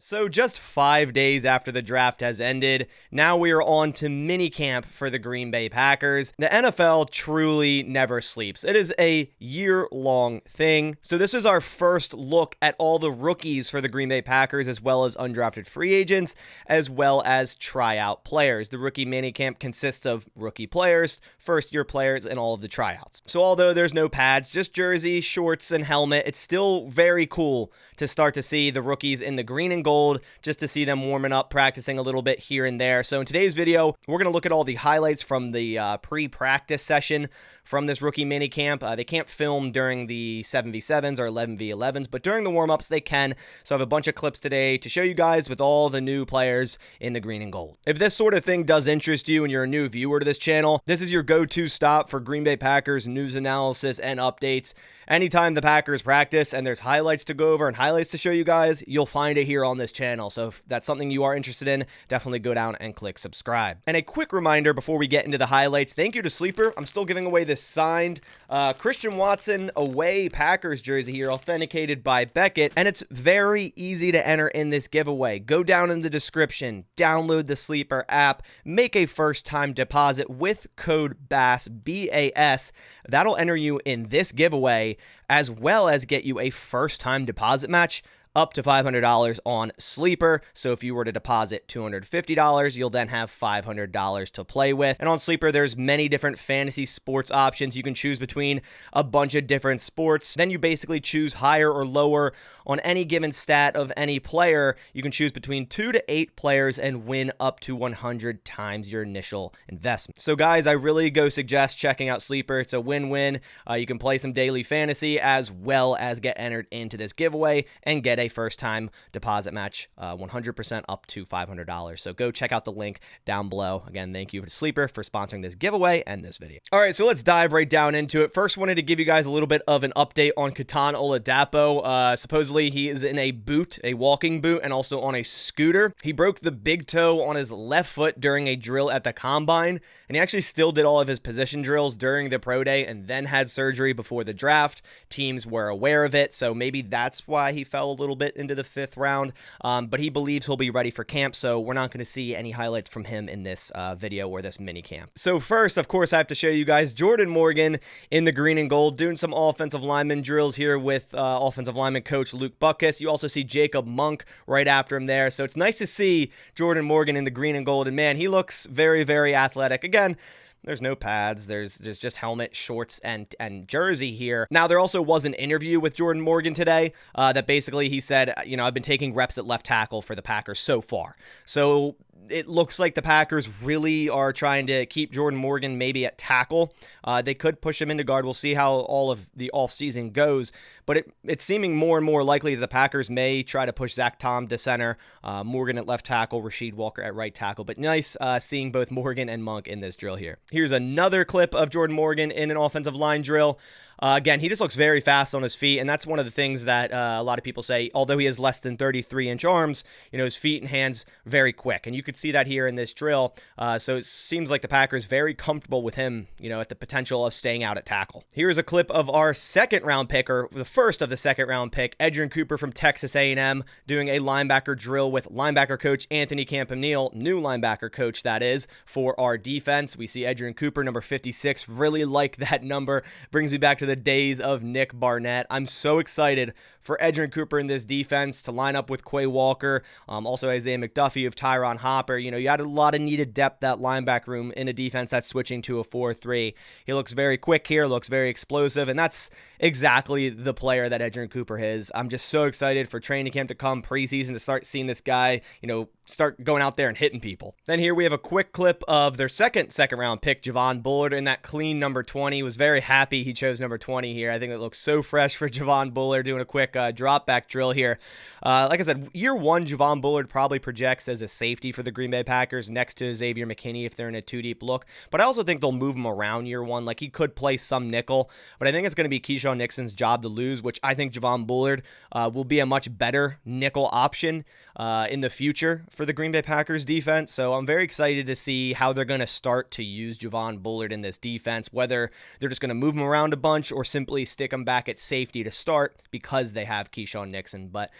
So just 5 days after the draft has ended, now we are on to minicamp for the Green Bay Packers. The NFL truly never sleeps. It is a year-long thing. So this is our first look at all the rookies for the Green Bay Packers, as well as undrafted free agents, as well as tryout players. The rookie minicamp consists of rookie players, first-year players, and all of the tryouts. So although there's no pads, just jersey, shorts, and helmet, it's still very cool to start to see the rookies in the green and gold, just to see them warming up, practicing a little bit here and there. So in today's video, we're going to look at all the highlights from the pre-practice session from this rookie minicamp. They can't film during the 7v7s or 11v11s, but during the warm-ups they can. So I have a bunch of clips today to show you guys with all the new players in the green and gold. If this sort of thing does interest you and you're a new viewer to this channel, this is your go-to stop for Green Bay Packers news analysis and updates. Anytime the Packers practice and there's highlights to go over and highlights to show you guys, you'll find it here on this channel. So if that's something you are interested in, definitely go down and click subscribe. And a quick reminder before we get into the highlights, thank you to Sleeper. I'm still giving away this signed Christian Watson away Packers jersey here, authenticated by Beckett. And it's very easy to enter in this giveaway. Go down in the description, download the Sleeper app, make a first-time deposit with code BASS, B-A-S. That'll enter you in this giveaway, as well as get you a first-time deposit match up to $500 on Sleeper. So if you were to deposit $250, you'll then have $500 to play with. And on Sleeper, there's many different fantasy sports options. You can choose between a bunch of different sports. Then you basically choose higher or lower on any given stat of any player. You can choose between 2 to 8 players and win up to 100 times your initial investment. So guys, I really suggest checking out Sleeper. It's a win-win. You can play some daily fantasy as well as get entered into this giveaway and get a first-time deposit match, 100% up to $500. So go check out the link down below. Again, thank you to Sleeper for sponsoring this giveaway and this video. All right, so let's dive right down into it. First, wanted to give you guys a little bit of an update on Katan Olapo. Supposedly, he is in a boot, a walking boot, and also on a scooter. He broke the big toe on his left foot during a drill at the combine, and he actually still did all of his position drills during the pro day and then had surgery before the draft. Teams were aware of it, so maybe that's why he fell a little bit into the 5th round, but he believes he'll be ready for camp, so we're not going to see any highlights from him in this video or this mini camp. So first, of course, I have to show you guys Jordan Morgan in the green and gold doing some offensive lineman drills here with offensive lineman coach Luke Buckus. You also see Jacob Monk right after him there, so it's nice to see Jordan Morgan in the green and gold, and man, he looks very, very athletic. Again, there's no pads. There's just helmet, shorts, and jersey here. Now, there also was an interview with Jordan Morgan today that basically he said, you know, I've been taking reps at left tackle for the Packers so far. So it looks like the Packers really are trying to keep Jordan Morgan maybe at tackle. They could push him into guard. We'll see how all of the offseason goes. But it's seeming more and more likely that the Packers may try to push Zach Tom to center, Morgan at left tackle, Rasheed Walker at right tackle. But nice seeing both Morgan and Monk in this drill here. Here's another clip of Jordan Morgan in an offensive line drill. Again, he just looks very fast on his feet, and that's one of the things that a lot of people say, although he has less than 33-inch arms, you know, his feet and hands very quick, and you could see that here in this drill. So it seems like the Packers very comfortable with him, you know, at the potential of staying out at tackle. Here's a clip of our 2nd-round pick, or the first of the 2nd-round pick, Edan Cooper from Texas A&M, doing a linebacker drill with linebacker coach Anthony Campanile, new linebacker coach, that is, for our defense. We see Edan Cooper, number 56, really like that number. Brings me back to the days of Nick Barnett. I'm so excited for Edan Cooper in this defense to line up with Quay Walker, also Isaiah McDuffie of Tyron Hopper. You know, you had a lot of needed depth that linebacker room in a defense that's switching to a 4-3. He looks very quick here, looks very explosive, and that's exactly the player that Edan Cooper is. I'm just so excited for training camp to come, preseason, to start seeing this guy, you know, start going out there and hitting people. Then here we have a quick clip of their second round pick, Javon Bullard, in that clean number 20. Was very happy he chose number 20 here. I think it looks so fresh for Javon Bullard, doing a quick drop back drill here. Like I said, year 1, Javon Bullard probably projects as a safety for the Green Bay Packers next to Xavier McKinney if they're in a 2-deep look. But I also think they'll move him around year 1. Like, he could play some nickel, but I think it's going to be Keyshawn Nixon's job to lose, which I think Javon Bullard will be a much better nickel option in the future for the Green Bay Packers defense. So I'm very excited to see how they're going to start to use Javon Bullard in this defense, whether they're just going to move him around a bunch bench or simply stick him back at safety to start because they have Keyshawn Nixon. But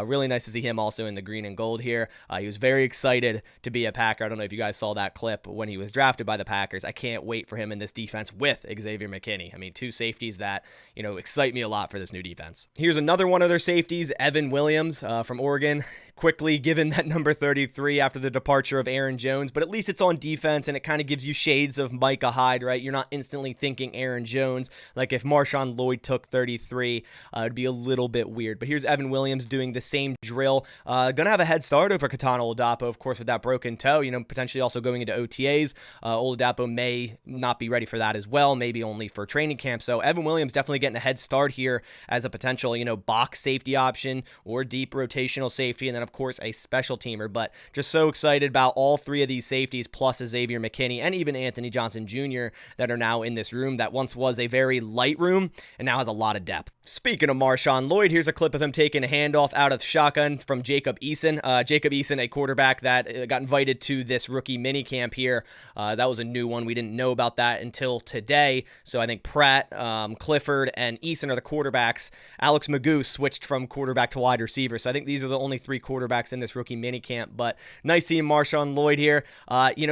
really nice to see him also in the green and gold here. He was very excited to be a Packer. I don't know if you guys saw that clip when he was drafted by the Packers. I can't wait for him in this defense with Xavier McKinney. I mean, two safeties that, excite me a lot for this new defense. Here's another one of their safeties, Evan Williams from Oregon. Quickly given that number 33 after the departure of Aaron Jones, but at least it's on defense and it kind of gives you shades of Micah Hyde, right? You're not instantly thinking Aaron Jones. Like if Marshon Lloyd took 33, it'd be a little bit weird. But here's Evan Williams doing the same drill. Gonna have a head start over Katan Olapo, of course, with that broken toe, potentially also going into OTAs. Olapo may not be ready for that as well, maybe only for training camp. So Evan Williams definitely getting a head start here as a potential, box safety option or deep rotational safety. And then of course a special teamer, but just so excited about all three of these safeties plus Xavier McKinney and even Anthony Johnson Jr. that are now in this room that once was a very light room and now has a lot of depth. Speaking of Marshon Lloyd, here's a clip of him taking a handoff out of shotgun from Jacob Eason. Jacob Eason, a quarterback that got invited to this rookie mini camp here. That was a new one. We didn't know about that until today. So I think Pratt, Clifford, and Eason are the quarterbacks. Alex Magoo switched from quarterback to wide receiver. So I think these are the only three quarterbacks in this rookie mini camp. But nice seeing Marshon Lloyd here.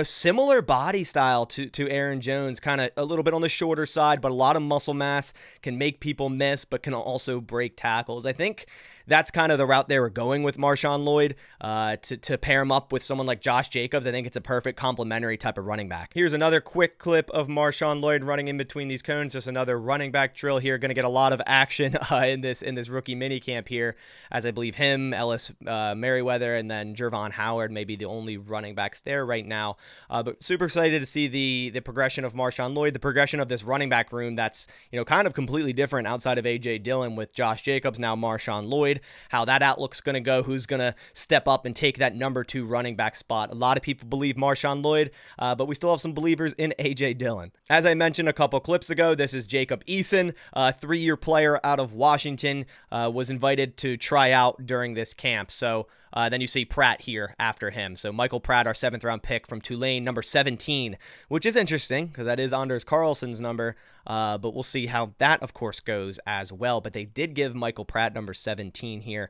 Similar body style to Aaron Jones, kind of a little bit on the shorter side, but a lot of muscle mass, can make people miss, but can also break tackles. I think that's kind of the route they were going with Marshon Lloyd, to pair him up with someone like Josh Jacobs. I think it's a perfect complementary type of running back. Here's another quick clip of Marshon Lloyd running in between these cones. Just another running back drill here. Going to get a lot of action in this rookie mini camp here, as I believe him, Ellis Merriweather, and then Javon Howard may be the only running backs there right now. But super excited to see the progression of Marshon Lloyd, the progression of this running back room that's kind of completely different outside of A.J. Dillon with Josh Jacobs, now Marshon Lloyd. How that outlook's going to go, who's going to step up and take that number 2 running back spot. A lot of people believe Marshon Lloyd, but we still have some believers in A.J. Dillon. As I mentioned a couple clips ago, this is Jacob Eason, a 3-year player out of Washington, was invited to try out during this camp. So then you see Pratt here after him. So Michael Pratt, our 7th round pick from Tulane, number 17, which is interesting because that is Anders Carlson's number. But we'll see how that, of course, goes as well. But they did give Michael Pratt number 17 here.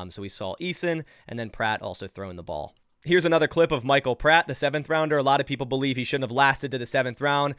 So we saw Eason and then Pratt also throwing the ball. Here's another clip of Michael Pratt, the 7th rounder. A lot of people believe he shouldn't have lasted to the 7th round,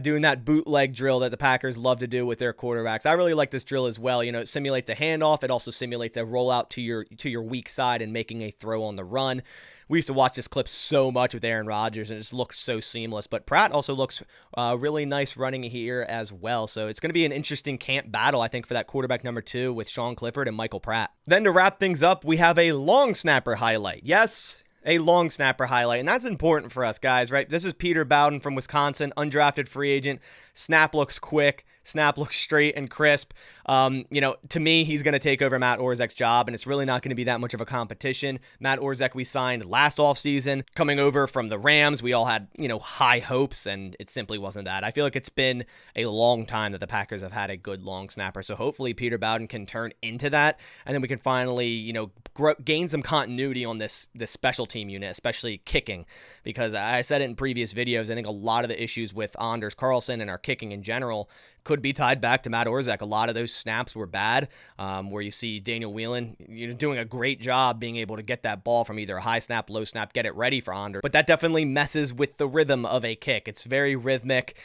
doing that bootleg drill that the Packers love to do with their quarterbacks. I really like this drill as well. It simulates a handoff. It also simulates a rollout to your weak side and making a throw on the run. We used to watch this clip so much with Aaron Rodgers, and it just looks so seamless. But Pratt also looks really nice running here as well. So it's going to be an interesting camp battle, I think, for that quarterback number 2 with Sean Clifford and Michael Pratt. Then to wrap things up, we have a long snapper highlight. Yes, a long snapper highlight, and that's important for us, guys, right? This is Peter Bowden from Wisconsin, undrafted free agent. Snap looks quick. Snap looks straight and crisp. To me, he's going to take over Matt Orzech's job, and it's really not going to be that much of a competition. Matt Orzech, we signed last offseason, coming over from the Rams. We all had, high hopes, and it simply wasn't that. I feel like it's been a long time that the Packers have had a good long snapper, so hopefully Peter Bowden can turn into that, and then we can finally, gain some continuity on this special team unit, especially kicking, because I said it in previous videos, I think a lot of the issues with Anders Carlson and our kicking in general could be tied back to Matt Orzech. A lot of those snaps were bad, where you see Daniel Whelan doing a great job being able to get that ball from either a high snap, low snap, get it ready for Anders. But that definitely messes with the rhythm of a kick. It's very rhythmic,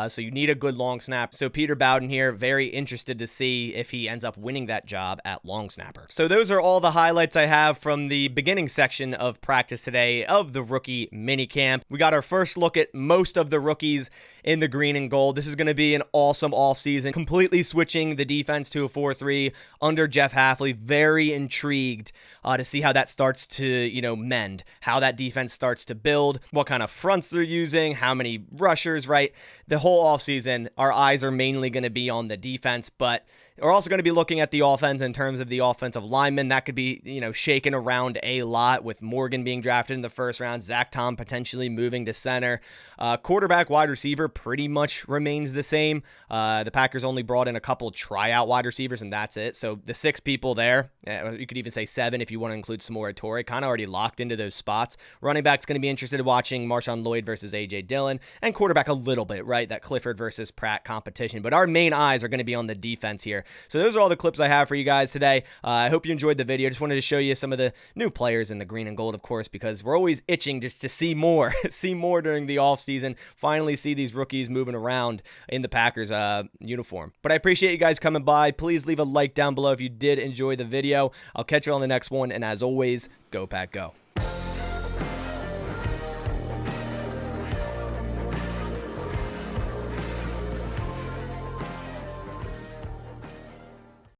so you need a good long snap. So Peter Bowden here, very interested to see if he ends up winning that job at long snapper. So those are all the highlights I have from the beginning section of practice today of the rookie minicamp. We got our first look at most of the rookies in the green and gold. This is going to be an awesome offseason, completely switching the defense to a 4-3 under Jeff Hafley. Very intrigued to see how that starts to, mend, how that defense starts to build, what kind of fronts they're using, how many rushers, right? The whole offseason, our eyes are mainly going to be on the defense, but we're also going to be looking at the offense in terms of the offensive linemen. That could be, shaken around a lot with Morgan being drafted in the first round, Zach Tom potentially moving to center. Quarterback, wide receiver pretty much remains the same. The Packers only brought in a couple tryout wide receivers, and that's it. So the 6 people there, you could even say 7 if you want to include Samori Torre, kind of already locked into those spots. Running back's going to be interested in watching Marshon Lloyd versus A.J. Dillon, and quarterback a little bit, right? outright that Clifford versus Pratt competition. But our main eyes are going to be on the defense here. So those are all the clips I have for you guys today. I hope you enjoyed the video. Just wanted to show you some of the new players in the green and gold, of course, because we're always itching just to see more, see more during the offseason. Finally see these rookies moving around in the Packers uniform. But I appreciate you guys coming by. Please leave a like down below if you did enjoy the video. I'll catch you on the next one. And as always, go Pack Go.